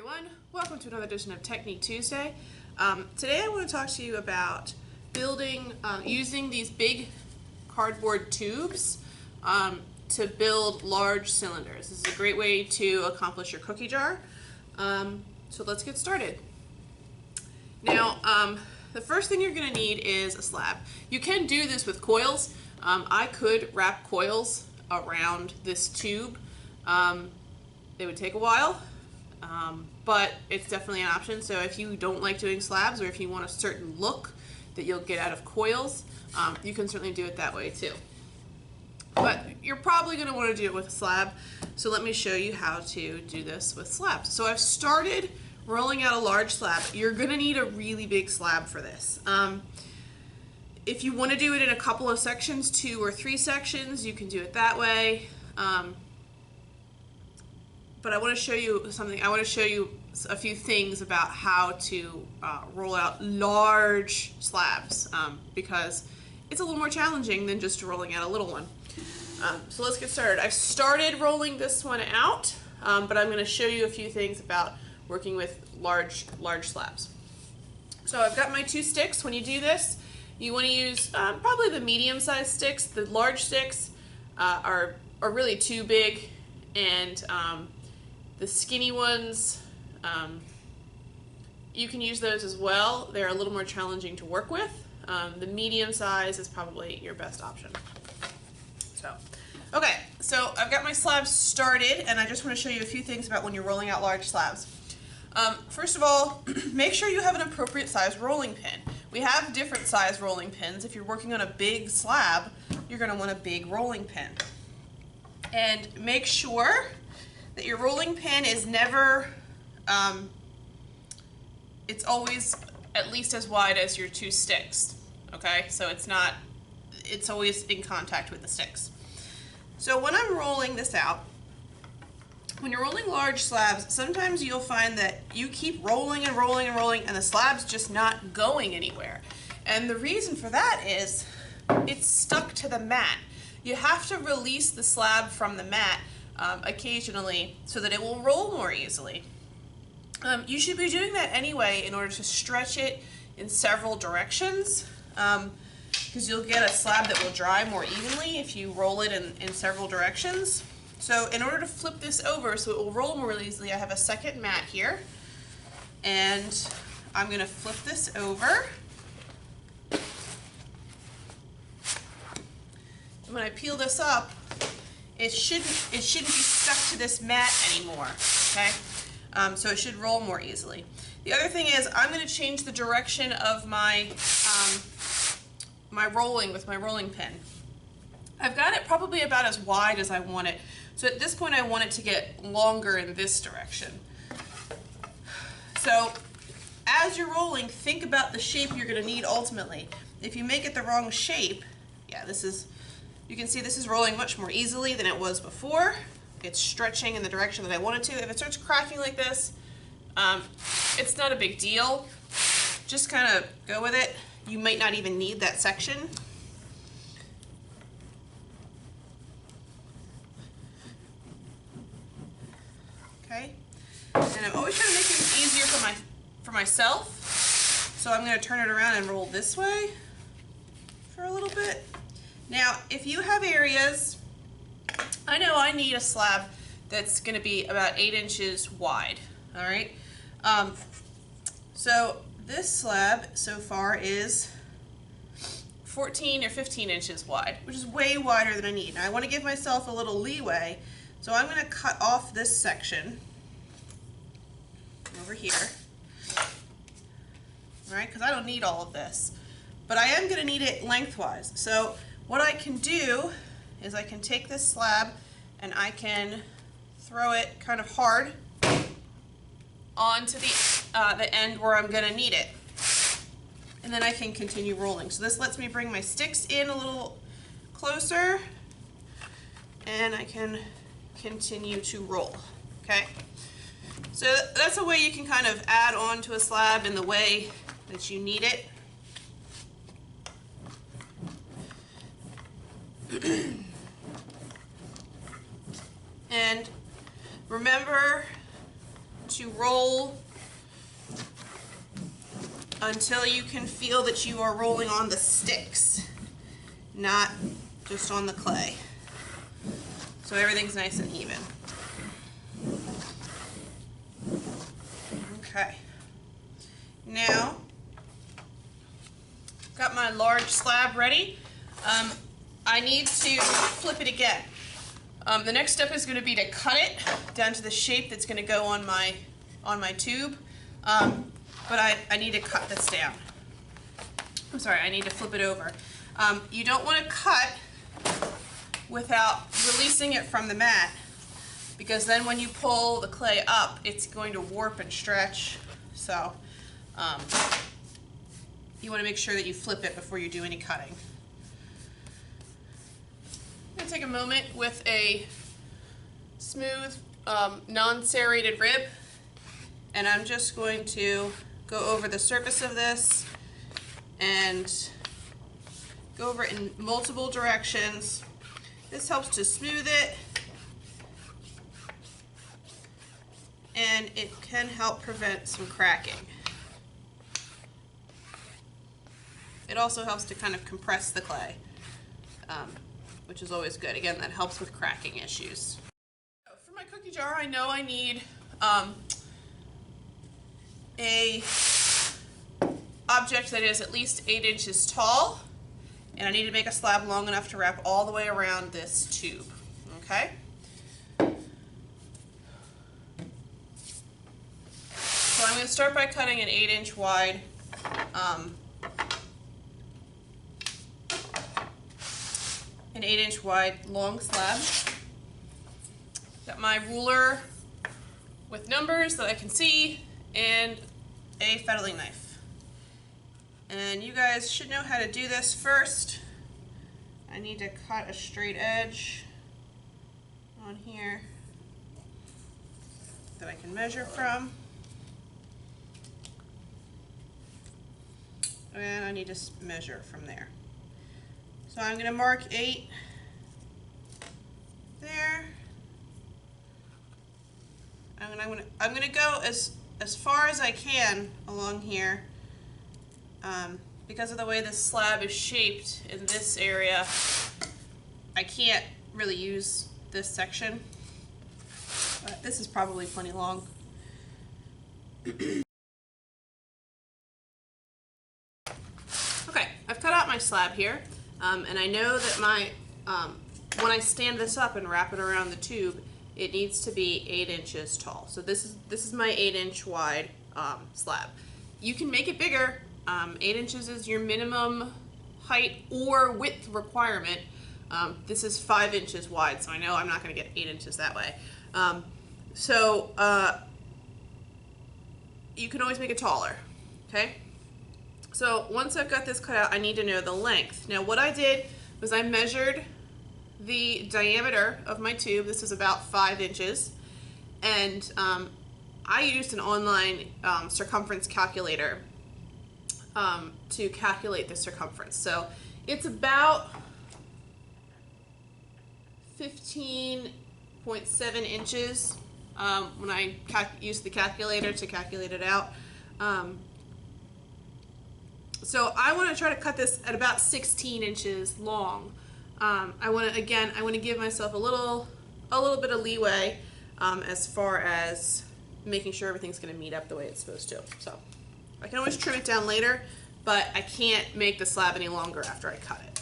everyone, welcome to another edition of Technique Tuesday. Today I want to talk to you about building, using these big cardboard tubes to build large cylinders. This is a great way to accomplish your cookie jar. So let's get started. Now, the first thing you're going to need is a slab. You can do this with coils. I could wrap coils around this tube. It would take a while. But it's definitely an option. So if you don't like doing slabs, or if you want a certain look that you'll get out of coils, you can certainly do it that way too. But you're probably going to want to do it with a slab, so let me show you how to do this with slabs. So I've started rolling out a large slab. You're going to need a really big slab for this. If you want to do it in a couple of sections, 2 or 3 sections, you can do it that way. But I want to show you something. I want to show you a few things about how to roll out large slabs because it's a little more challenging than just rolling out a little one. So let's get started. I've started rolling this one out, but I'm going to show you a few things about working with large slabs. So I've got my 2 sticks. When you do this, you want to use probably the medium-sized sticks. The large sticks are really too big, and the skinny ones, you can use those as well. They're a little more challenging to work with. The medium size is probably your best option. Okay, so I've got my slabs started, and I just want to show you a few things about when you're rolling out large slabs. First of all, make sure you have an appropriate size rolling pin. We have different size rolling pins. If you're working on a big slab, you're going to want a big rolling pin. And make sure that your rolling pin is never, it's always at least as wide as your 2 sticks, okay? So it's always in contact with the sticks. So when I'm rolling this out, when you're rolling large slabs, sometimes you'll find that you keep rolling and rolling and rolling, and the slab's just not going anywhere. And the reason for that is it's stuck to the mat. You have to release the slab from the mat occasionally so that it will roll more easily. You should be doing that anyway in order to stretch it in several directions, because you'll get a slab that will dry more evenly if you roll it in several directions. So in order to flip this over so it will roll more easily, I have a second mat here, and I'm going to flip this over. And when I peel this up, it shouldn't be stuck to this mat anymore, okay? So it should roll more easily. The other thing is I'm going to change the direction of my my rolling with my rolling pin. I've got it probably about as wide as I want it. So at this point I want it to get longer in this direction. So as you're rolling, think about the shape you're going to need ultimately. If you make it the wrong shape, yeah, you can see this is rolling much more easily than it was before. It's stretching in the direction that I want it to. If it starts cracking like this, it's not a big deal. Just kind of go with it. You might not even need that section. Okay, and I'm always trying to make things easier for myself. So I'm going to turn it around and roll this way for a little bit. Now, if you have areas, I know I need a slab that's going to be about 8 inches wide, all right? So this slab so far is 14 or 15 inches wide, which is way wider than I need. Now I want to give myself a little leeway, so I'm going to cut off this section over here, all right, because I don't need all of this, but I am going to need it lengthwise. So what I can do is I can take this slab and I can throw it kind of hard onto the end where I'm going to need it. And then I can continue rolling. So this lets me bring my sticks in a little closer, and I can continue to roll, okay? So that's a way you can kind of add on to a slab in the way that you need it. And remember to roll until you can feel that you are rolling on the sticks, not just on the clay. So everything's nice and even. Okay. Now, got my large slab ready. I need to flip it again. The next step is going to be to cut it down to the shape that's going to go on my tube. But I need to cut this down. I'm sorry, I need to flip it over. You don't want to cut without releasing it from the mat, because then when you pull the clay up, it's going to warp and stretch. So you want to make sure that you flip it before you do any cutting. I'm going to take a moment with a smooth, non-serrated rib, and I'm just going to go over the surface of this and go over it in multiple directions. This helps to smooth it, and it can help prevent some cracking. It also helps to kind of compress the clay, which is always good. Again, that helps with cracking issues. For my cookie jar, I know I need a object that is at least 8 inches tall, and I need to make a slab long enough to wrap all the way around this tube. Okay? So I'm going to start by cutting an 8-inch wide long slab. Got my ruler with numbers that I can see and a fettling knife. And you guys should know how to do this. First, I need to cut a straight edge on here that I can measure from. And I need to measure from there. So I'm going to mark 8 there. I'm going to go as far as I can along here. Because of the way this slab is shaped in this area, I can't really use this section. But this is probably plenty long. Okay, I've cut out my slab here, and I know that my when I stand this up and wrap it around the tube, it needs to be 8 inches tall. So this is my 8-inch wide slab. You can make it bigger. 8 inches is your minimum height or width requirement. This is 5 inches wide, so I know I'm not going to get 8 inches that way. You can always make it taller. Okay. So once I've got this cut out, I need to know the length. Now what I did was I measured the diameter of my tube. This is about 5 inches, and I used an online circumference calculator to calculate the circumference. So it's about 15.7 inches when I used the calculator to calculate it out. So I want to try to cut this at about 16 inches long. I want to give myself a little bit of leeway as far as making sure everything's going to meet up the way it's supposed to. So I can always trim it down later, but I can't make the slab any longer after I cut it.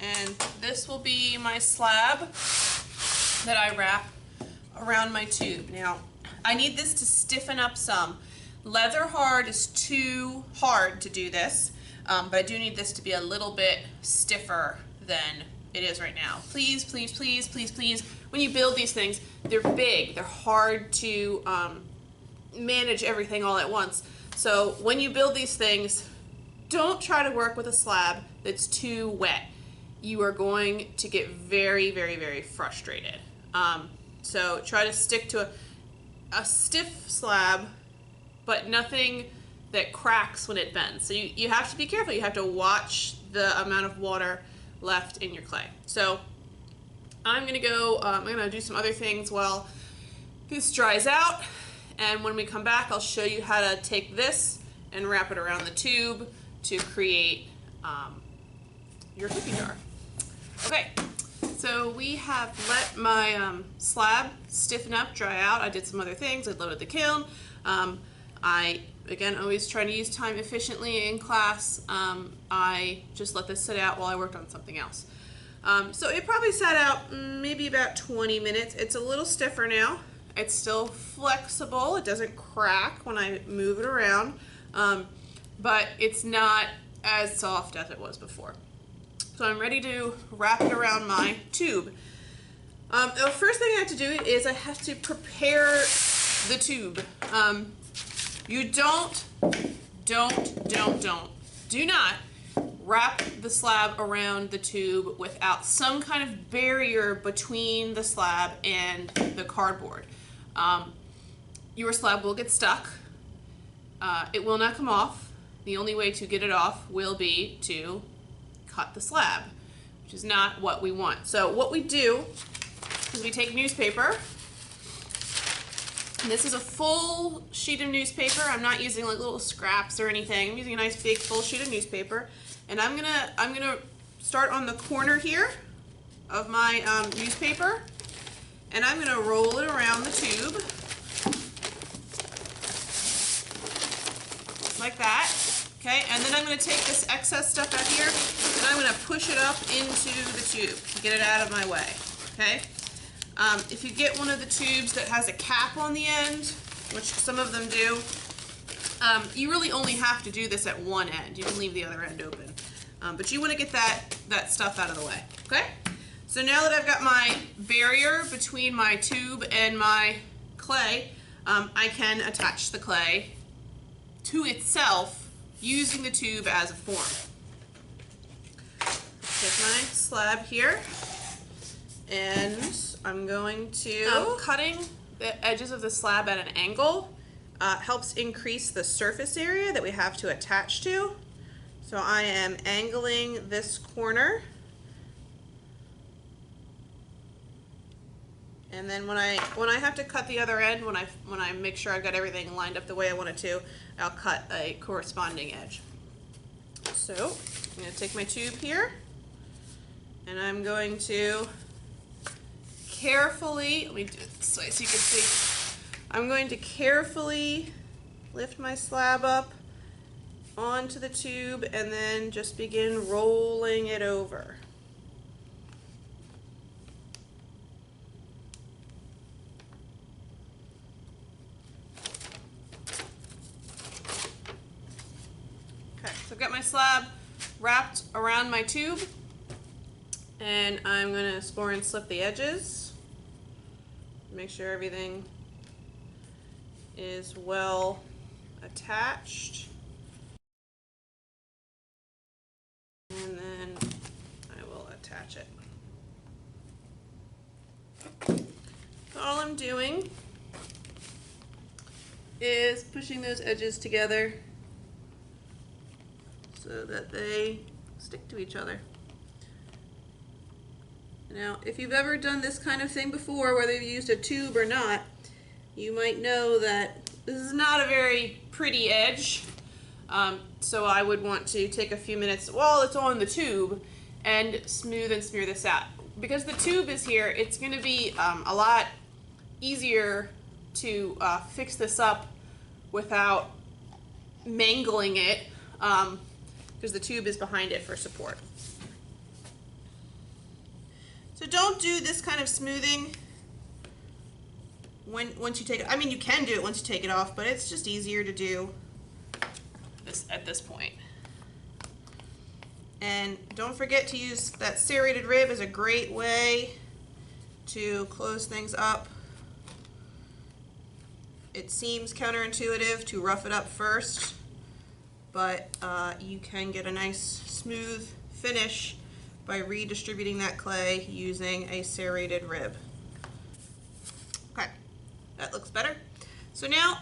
And this will be my slab that I wrap around my tube. Now, I need this to stiffen up some. Leather hard is too hard to do this, but I do need this to be a little bit stiffer than it is right now. Please, please, please, please, please, when you build these things, they're big, they're hard to manage everything all at once. So when you build these things, don't try to work with a slab that's too wet. You are going to get very, very, very frustrated. So try to stick to a stiff slab, but nothing that cracks when it bends. So you have to be careful. You have to watch the amount of water left in your clay. So I'm gonna do some other things while this dries out, and when we come back I'll show you how to take this and wrap it around the tube to create your cookie jar. Okay, so we have let my slab stiffen up, dry out. I did some other things. I loaded the kiln. I, again, always try to use time efficiently in class. I just let this sit out while I worked on something else. So it probably sat out maybe about 20 minutes. It's a little stiffer now. It's still flexible. It doesn't crack when I move it around, but it's not as soft as it was before. So I'm ready to wrap it around my tube. The first thing I have to do is I have to prepare the tube. You do not wrap the slab around the tube without some kind of barrier between the slab and the cardboard. Your slab will get stuck. It will not come off. The only way to get it off will be to cut the slab, which is not what we want. So what we do is we take newspaper, and this is a full sheet of newspaper. I'm not using like little scraps or anything. I'm using a nice big full sheet of newspaper, and I'm gonna start on the corner here of my newspaper, and I'm gonna roll it around the tube like that. Okay, and then I'm going to take this excess stuff out here and I'm going to push it up into the tube to get it out of my way. Okay, if you get one of the tubes that has a cap on the end, which some of them do, you really only have to do this at one end. You can leave the other end open, but you want to get that stuff out of the way. Okay, so now that I've got my barrier between my tube and my clay, I can attach the clay to itself using the tube as a form. Take my slab here, and I'm going to cutting the edges of the slab at an angle helps increase the surface area that we have to attach to. So I am angling this corner, and then when I have to cut the other end, when I make sure I've got everything lined up the way I want it to, I'll cut a corresponding edge. So I'm going to take my tube here, and I'm going to carefully, let me do it this way so you can see, I'm going to carefully lift my slab up onto the tube and then just begin rolling it over. So I've got my slab wrapped around my tube, and I'm going to score and slip the edges. Make sure everything is well attached. And then I will attach it. So all I'm doing is pushing those edges together so that they stick to each other. Now, if you've ever done this kind of thing before, whether you've used a tube or not, you might know that this is not a very pretty edge. So I would want to take a few minutes while it's on the tube and smooth and smear this out. Because the tube is here, it's going to be a lot easier to fix this up without mangling it, because the tube is behind it for support. So don't do this kind of smoothing once you take it. I mean, you can do it once you take it off, but it's just easier to do this at this point. And don't forget to use that serrated rib as a great way to close things up. It seems counterintuitive to rough it up first, but you can get a nice smooth finish by redistributing that clay using a serrated rib. Okay, that looks better. So now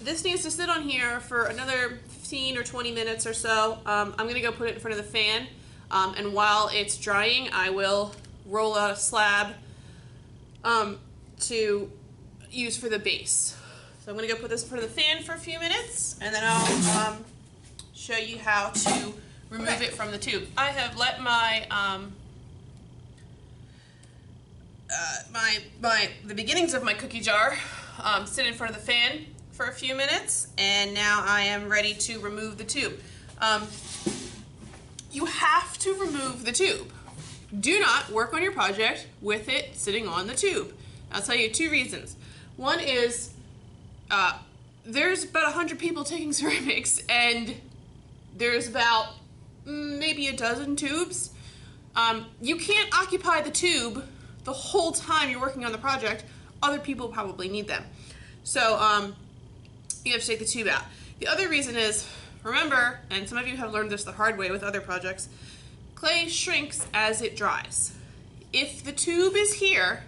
this needs to sit on here for another 15 or 20 minutes or so. I'm gonna go put it in front of the fan, and while it's drying, I will roll out a slab to use for the base. So I'm going to go put this in front of the fan for a few minutes, and then I'll show you how to remove it from the tube. I have let my the beginnings of my cookie jar sit in front of the fan for a few minutes, and now I am ready to remove the tube. You have to remove the tube. Do not work on your project with it sitting on the tube. I'll tell you 2 reasons. One is there's about 100 people taking ceramics, and there's about maybe a dozen tubes. You can't occupy the tube the whole time you're working on the project. Other people probably need them. So you have to take the tube out. The other reason is, remember, and some of you have learned this the hard way with other projects, clay shrinks as it dries. If the tube is here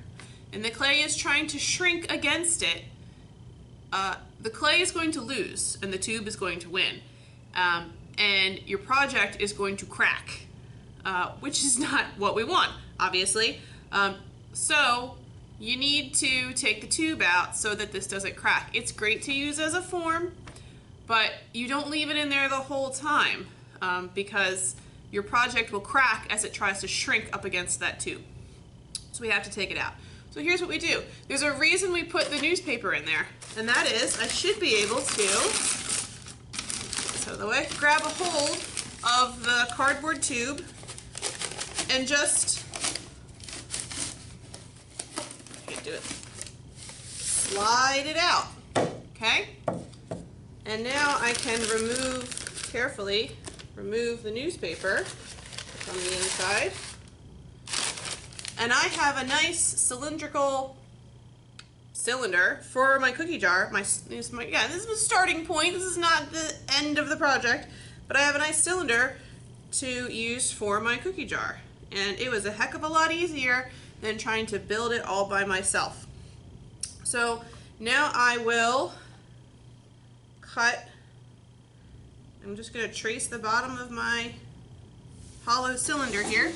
and the clay is trying to shrink against it, the clay is going to lose and the tube is going to win. And your project is going to crack, which is not what we want, obviously. So you need to take the tube out so that this doesn't crack. It's great to use as a form, but you don't leave it in there the whole time because your project will crack as it tries to shrink up against that tube. So we have to take it out. So here's what we do. There's a reason we put the newspaper in there, and that is I should be able to, so the way, grab a hold of the cardboard tube and just do it. Slide it out, okay? And now I can carefully remove the newspaper from the inside. And I have a nice cylindrical cylinder for my cookie jar. This is the starting point. This is not the end of the project, but I have a nice cylinder to use for my cookie jar. And it was a heck of a lot easier than trying to build it all by myself. So now I will cut. I'm just going to trace the bottom of my hollow cylinder here.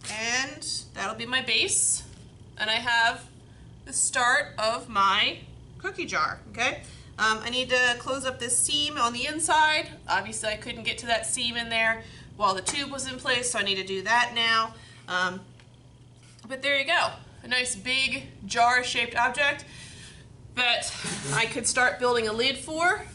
And that'll be my base. And I have the start of my cookie jar, okay? I need to close up this seam on the inside. Obviously I couldn't get to that seam in there while the tube was in place, so I need to do that now. But there you go, a nice big jar-shaped object that I could start building a lid for.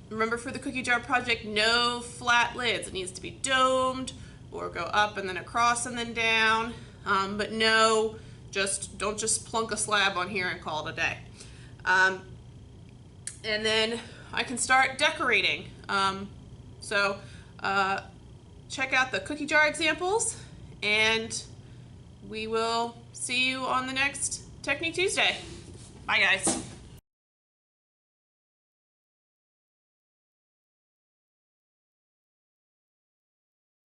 Remember, for the cookie jar project, no flat lids. It needs to be domed or go up and then across and then down, but no, don't just plunk a slab on here and call it a day. And then I can start decorating. Check out the cookie jar examples, and we will see you on the next Technique Tuesday. Bye, guys.